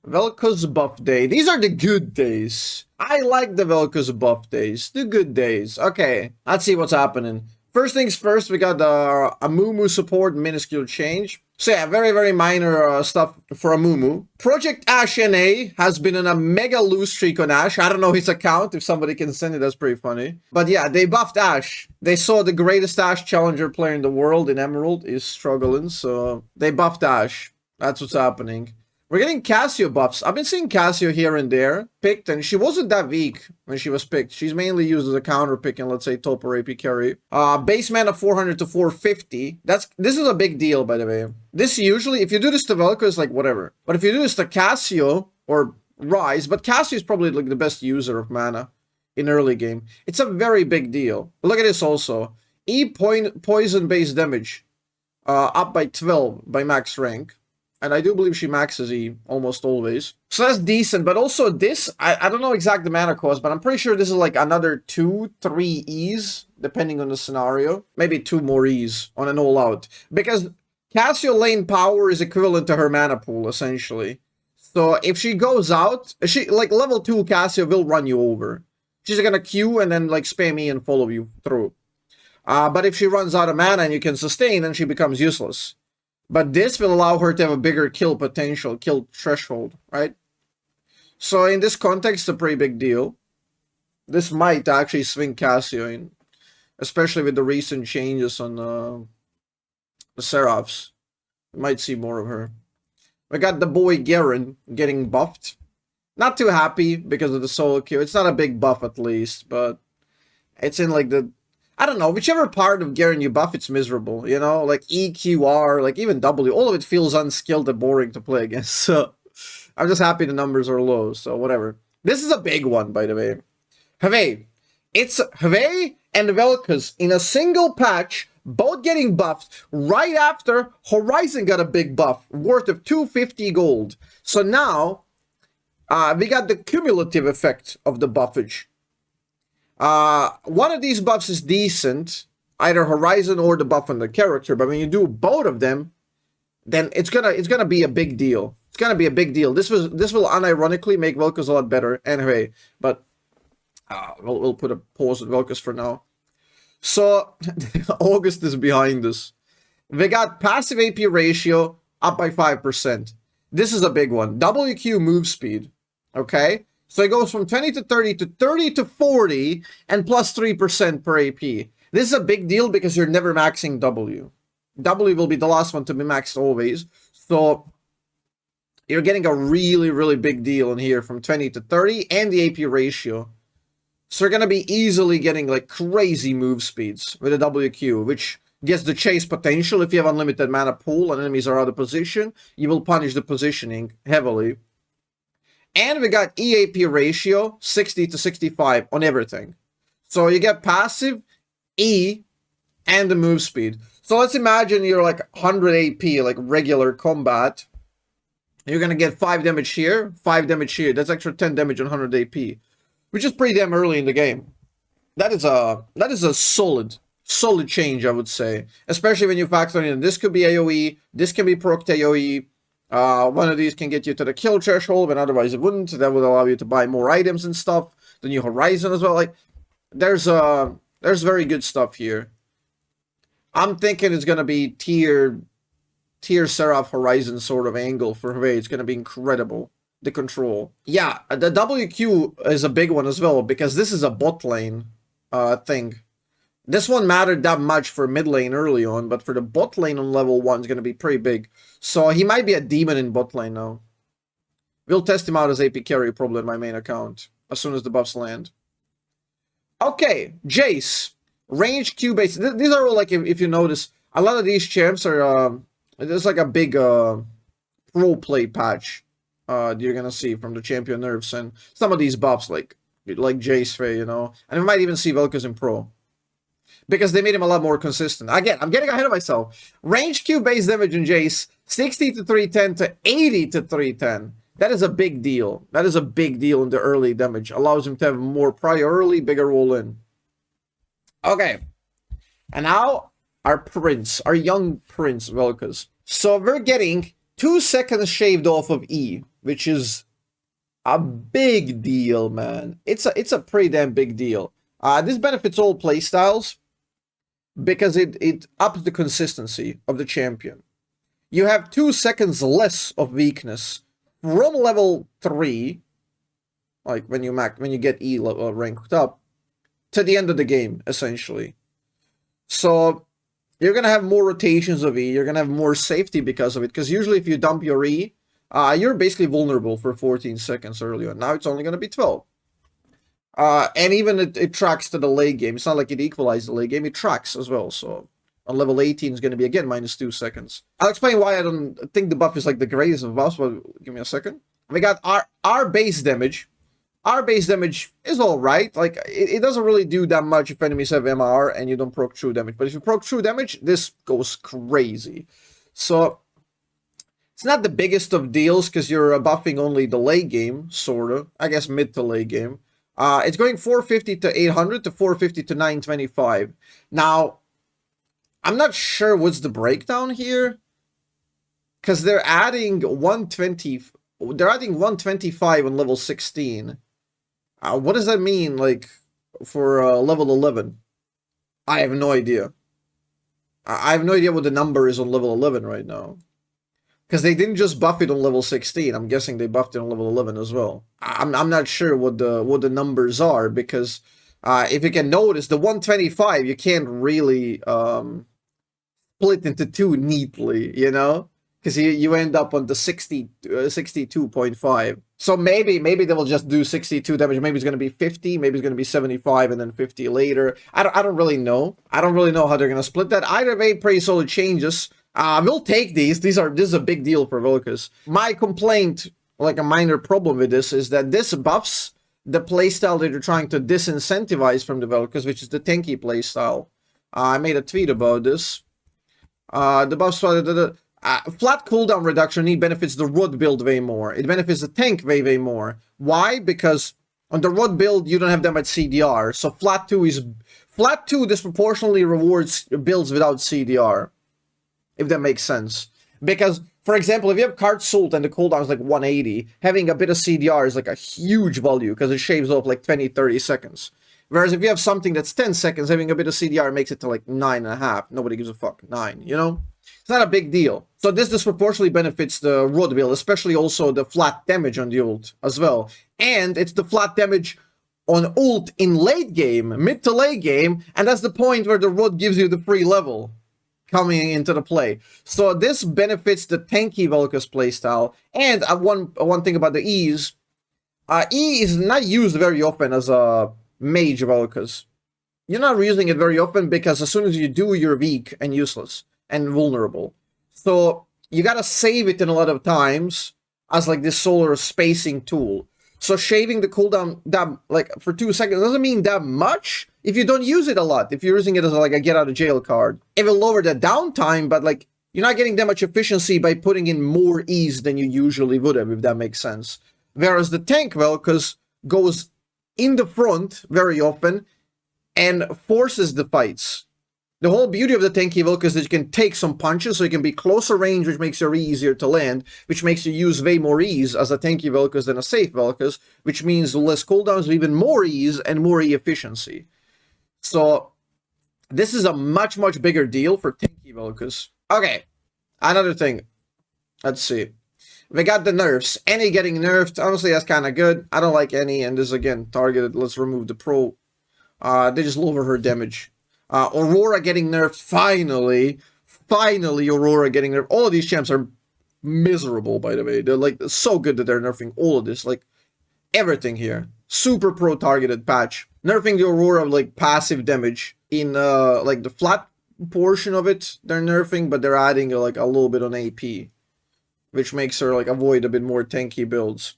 VelKoz buff day. These are the good days. I like the VelKoz buff days. The good days. Okay, let's see what's happening. First things first, we got the Amumu support minuscule change. So yeah, very, very minor stuff for Amumu. Project Ash NA has been on a mega lose streak on Ash. I don't know his account. If somebody can send it, that's pretty funny. But yeah, they buffed Ash. They saw the greatest Ash challenger player in the world in Emerald is struggling, so they buffed Ash. That's what's happening. We're getting Cassio buffs. I've been seeing Cassio here and there picked, and she wasn't that weak when she was picked. She's mainly used as a counter pick in, let's say, top or AP carry. Base mana 400 to 450. This is a big deal, by the way. This usually, if you do this to VelKoz, like whatever. But if you do this to Cassio or Rise, but Cassio is probably like the best user of mana in early game. It's a very big deal. Look at this also. Poison base damage up by 12 by max rank. And I do believe she maxes E almost always. So that's decent, but also this, I don't know exact the mana cost, but I'm pretty sure this is like another 2, 3 E's, depending on the scenario. Maybe 2 more E's on an all-out. Because Cassio lane power is equivalent to her mana pool, essentially. So if she goes out, like level 2 Cassio will run you over. She's gonna Q and then like spam E and follow you through. But if she runs out of mana and you can sustain, then she becomes useless. But this will allow her to have a bigger kill potential, kill threshold, right? So in this context, it's a pretty big deal. This might actually swing Cassio in, especially with the recent changes on the Seraphs. We might see more of her. We got the boy Garen getting buffed. Not too happy because of the solo queue. It's not a big buff at least, but it's in like the... I don't know, whichever part of Garen you buff, it's miserable, you know? Like E, Q, R, like even W, all of it feels unskilled and boring to play against. So I'm just happy the numbers are low, so whatever. This is a big one, by the way. Hwei. It's Hwei and VelKoz in a single patch, both getting buffed right after Horizon got a big buff, worth of 250 gold. So now, we got the cumulative effect of the buffage. One of these buffs is decent, either Horizon or the buff on the character, but when you do both of them, then it's gonna be a big deal. It's gonna be a big deal. This will unironically make VelKoz a lot better anyway, but we'll put a pause on VelKoz for now. So August is behind us. We got passive AP ratio up by 5%. This is a big one. WQ move speed. Okay? So it goes from 20 to 30 to 30 to 40 and plus 3% per AP. This is a big deal because you're never maxing W. W will be the last one to be maxed always. So you're getting a really, really big deal in here from 20 to 30 and the AP ratio. So you're going to be easily getting like crazy move speeds with a WQ, which gets the chase potential. If you have unlimited mana pool and enemies are out of position, you will punish the positioning heavily. And we got EAP ratio 60 to 65 on everything. So you get passive, E, and the move speed. So let's imagine you're like 100 AP, like regular combat. You're going to get 5 damage here, 5 damage here. That's extra 10 damage on 100 AP, which is pretty damn early in the game. That is a solid change, I would say. Especially when you factor in this could be AoE, this can be proc AoE. One of these can get you to the kill threshold, but otherwise it wouldn't. That would allow you to buy more items and stuff. The new Horizon as well. Like, there's very good stuff here. I'm thinking it's gonna be tier Seraph Horizon sort of angle for Hwei. It's gonna be incredible. The control. Yeah, the WQ is a big one as well because this is a bot lane thing. This one mattered that much for mid lane early on, but for the bot lane on level 1 is going to be pretty big. So he might be a demon in bot lane now. We'll test him out as AP carry probably in my main account as soon as the buffs land. Okay, Jace. Range Q base. These are all like, if you notice, a lot of these champs are, there's like a big pro play patch you're going to see from the champion nerfs and some of these buffs like Jace, you know. And we might even see VelKoz in pro. Because they made him a lot more consistent. Again, I'm getting ahead of myself. Range Q base damage in Jace, 60 to 310 to 80 to 310. That is a big deal. That is a big deal in the early damage. Allows him to have more prior early, bigger roll in. Okay. And now, our prince, our young prince, VelKoz. So we're getting 2 seconds shaved off of E, which is a big deal, man. It's a pretty damn big deal. This benefits all playstyles because it ups the consistency of the champion. You have 2 seconds less of weakness from level 3, like when you get E ranked up, to the end of the game, essentially. So you're gonna have more rotations of E, you're gonna have more safety because of it, because usually if you dump your E, you're basically vulnerable for 14 seconds earlier. Now it's only gonna be 12. And even it tracks to the late game. It's not like it equalizes the late game, it tracks as well. So on level 18 is going to be again -2 seconds. I'll explain why I don't think the buff is like the greatest of buffs, but give me a second. We got our base damage. Our base damage is alright. Like, it doesn't really do that much if enemies have MR and you don't proc true damage. But if you proc true damage, this goes crazy. So it's not the biggest of deals because you're buffing only the late game, sort of. I guess mid to late game. It's going 450 to 800 to 450 to 925. Now, I'm not sure what's the breakdown here, because they're adding 120. They're adding 125 on level 16. What does that mean, like, for level 11? I have no idea. I have no idea what the number is on level 11 right now. Because they didn't just buff it on level 16. I'm guessing they buffed it on level 11 as well. I'm not sure what the numbers are, because if you can notice, the 125, you can't really split into two neatly, you know? Because you end up on the 62.5. So maybe they will just do 62 damage. Maybe it's going to be 50. Maybe it's going to be 75 and then 50 later. I don't really know. I don't really know how they're going to split that. Either way, pretty solid changes. We'll take these. This is a big deal for VelKoz. My complaint, like a minor problem with this, is that this buffs the playstyle that you're trying to disincentivize from the VelKoz, which is the tanky playstyle. I made a tweet about this. The buffs, flat cooldown reduction benefits the Rod build way more. It benefits the tank way more. Why? Because on the Rod build, you don't have that much CDR. So flat 2 disproportionately rewards builds without CDR. If that makes sense. Because, for example, if you have Card Salt and the cooldown is like 180, having a bit of CDR is like a huge value because it shaves off like 20-30 seconds. Whereas if you have something that's 10 seconds, having a bit of CDR makes it to like 9.5. Nobody gives a fuck. 9, you know? It's not a big deal. So this disproportionately benefits the Rod build, especially also the flat damage on the ult as well. And it's the flat damage on ult in late game, mid to late game, and that's the point where the Rod gives you the free level coming into the play. So this benefits the tanky VelKoz playstyle. And one thing about the E's, E is not used very often as a mage VelKoz. You're not using it very often because as soon as you do, you're weak and useless and vulnerable. So you gotta save it in a lot of times as like this solar spacing tool. So shaving the cooldown that like for 2 seconds doesn't mean that much if you don't use it a lot. If you're using it as like a get out of jail card, it will lower the downtime, but like you're not getting that much efficiency by putting in more ease than you usually would have, if that makes sense. Whereas the tank VelKoz goes in the front very often and forces the fights. The whole beauty of the tanky VelKoz is that you can take some punches, so you can be closer range, which makes your E easier to land, which makes you use way more ease as a tanky VelKoz than a safe VelKoz, which means less cooldowns, even more ease and more E efficiency. So this is a much bigger deal for tanky VelKoz. Okay, another thing. Let's see. We got the nerfs. Any getting nerfed. Honestly, that's kind of good. I don't like any, and this again targeted. Let's remove the pro. They just lower her damage. Aurora getting nerfed, finally Aurora getting nerfed. All of these champs are miserable, by the way. They're like so good that they're nerfing all of this, like everything here. Super pro targeted patch. Nerfing the Aurora like passive damage in like the flat portion of it, they're nerfing, but they're adding like a little bit on AP, which makes her like avoid a bit more tanky builds.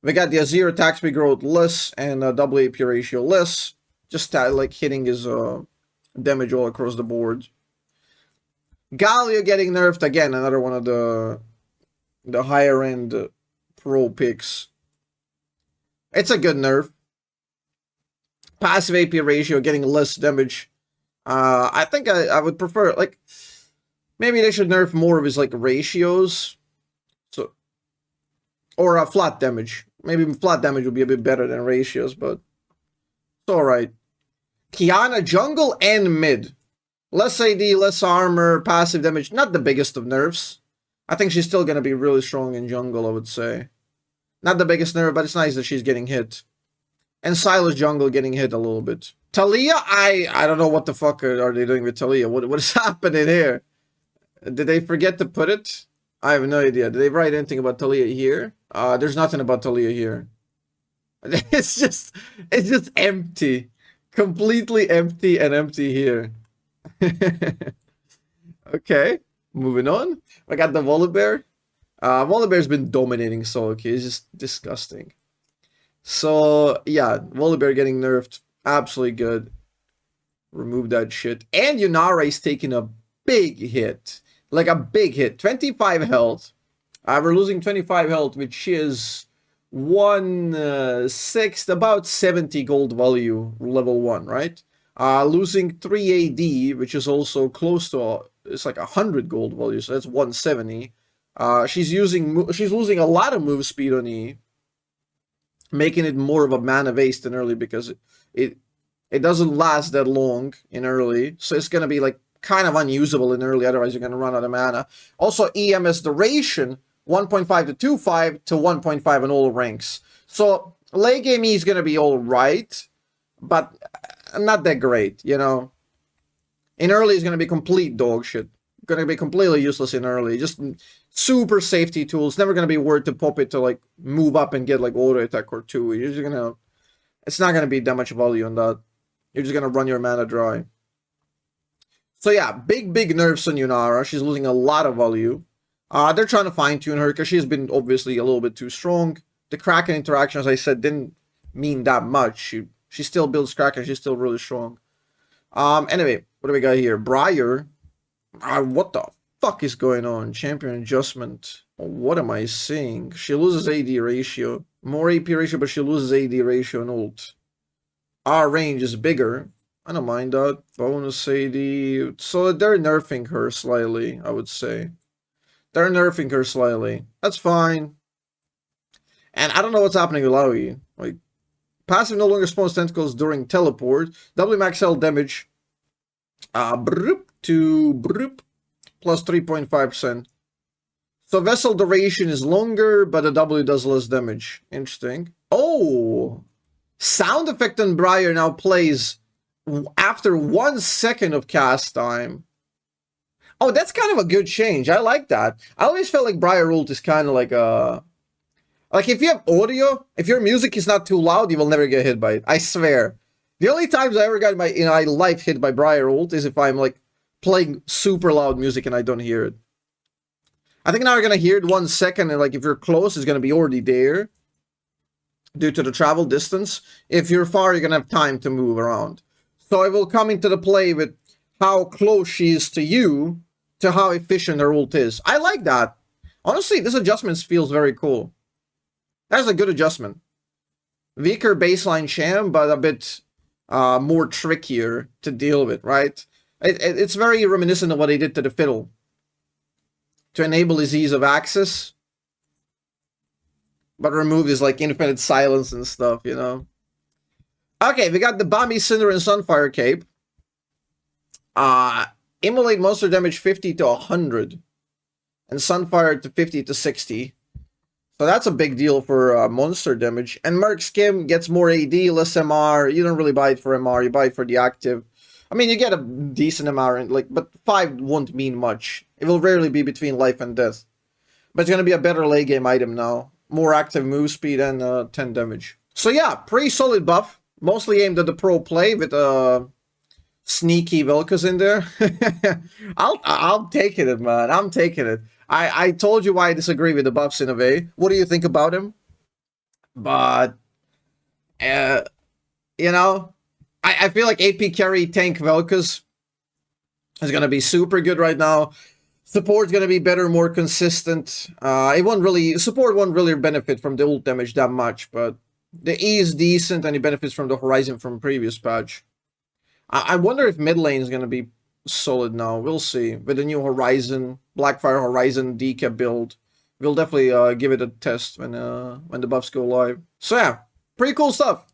We got the Azir attack speed growth less and double AP ratio less. Just like hitting his damage all across the board. Galio getting nerfed again, another one of the higher end pro picks. It's a good nerf. Passive AP ratio getting less damage. I think I would prefer, like, maybe they should nerf more of his like ratios. Or flat damage. Maybe flat damage would be a bit better than ratios, but it's alright. Kiana jungle and mid. Less AD, less armor, passive damage. Not the biggest of nerfs. I think she's still going to be really strong in jungle, I would say. Not the biggest nerf, but it's nice that she's getting hit. And Silas jungle getting hit a little bit. Talia, I don't know what the fuck are they doing with Talia. What is happening here? Did they forget to put it? I have no idea. Did they write anything about Talia here? There's nothing about Talia here. It's just empty. Completely empty and empty here. Okay, moving on. I got the Volibear. Volibear's been dominating solo queue. It's just disgusting. So, yeah, Volibear getting nerfed. Absolutely good. Remove that shit. And Yunara is taking a big hit. Like a big hit. 25 health. We're losing 25 health, which is 1/6, about 70 gold value, level 1, right? Losing 3 AD, which is also close to, it's like 100 gold value, so that's 170. She's losing a lot of move speed on E, making it more of a mana waste than early because it doesn't last that long in early, so it's gonna be like kind of unusable in early, otherwise you're gonna run out of mana. Also, EMS duration 1.5 to 2.5 to 1.5 in all ranks. So late game E is gonna be all right, but not that great, you know. In early is gonna be complete dog shit. Gonna be completely useless in early. Just super safety tools. Never gonna be worth to pop it to like move up and get like auto attack or two. You're just gonna, it's not gonna be that much value on that. You're just gonna run your mana dry. So yeah, big nerfs on Yunara. She's losing a lot of value. They're trying to fine-tune her because she's been obviously a little bit too strong. The Kraken interaction, as I said, didn't mean that much. She still builds Kraken. She's still really strong. Anyway, what do we got here? Briar. What the fuck is going on? Champion adjustment. What am I seeing? She loses AD ratio. More AP ratio, but she loses AD ratio and ult. Our range is bigger. I don't mind that. Bonus AD. So they're nerfing her slightly, I would say. They're nerfing her slightly. That's fine. And I don't know what's happening with Laoi. Like, passive no longer spawns tentacles during teleport. W max L damage. Broop to broop. Plus 3.5%. So vessel duration is longer, but the W does less damage. Interesting. Oh! Sound effect on Briar now plays after 1 second of cast time. Oh, that's kind of a good change. I like that. I always felt like Briar ult is kind of like a... Like, if you have audio, if your music is not too loud, you will never get hit by it. I swear. The only times I ever got my life hit by Briar ult is if I'm, like, playing super loud music and I don't hear it. I think now you're going to hear it 1 second, and, like, if you're close, it's going to be already there due to the travel distance. If you're far, you're going to have time to move around. So I will come into the play with how close she is to you, to how efficient her ult is. I like that. Honestly, this adjustment feels very cool. That's a good adjustment. Weaker baseline sham, but a bit more trickier to deal with, right? It's very reminiscent of what they did to the fiddle. To enable his ease of access, but remove his like infinite silence and stuff, you know? Okay, we got the Bami Cinder and Sunfire Cape. Immolate monster damage 50 to 100. And Sunfire to 50 to 60. So that's a big deal for monster damage. And Merc Skim gets more AD, less MR. You don't really buy it for MR, you buy it for the active. I mean, you get a decent MR, like, but 5 won't mean much. It will rarely be between life and death. But it's going to be a better late game item now. More active move speed and 10 damage. So yeah, pretty solid buff. Mostly aimed at the pro play with sneaky VelKoz in there. I'm taking it, man. I'm taking it. I told you why I disagree with the buffs in a way. What do you think about him? But, you know, I feel like AP carry tank VelKoz is going to be super good right now. Support's going to be better, more consistent. Support won't really benefit from the ult damage that much, but the E is decent and he benefits from the Horizon from previous patch. I wonder if mid lane is going to be solid now. We'll see. With the new Horizon, Blackfire Horizon decap build, we'll definitely give it a test when the buffs go live. So yeah, pretty cool stuff.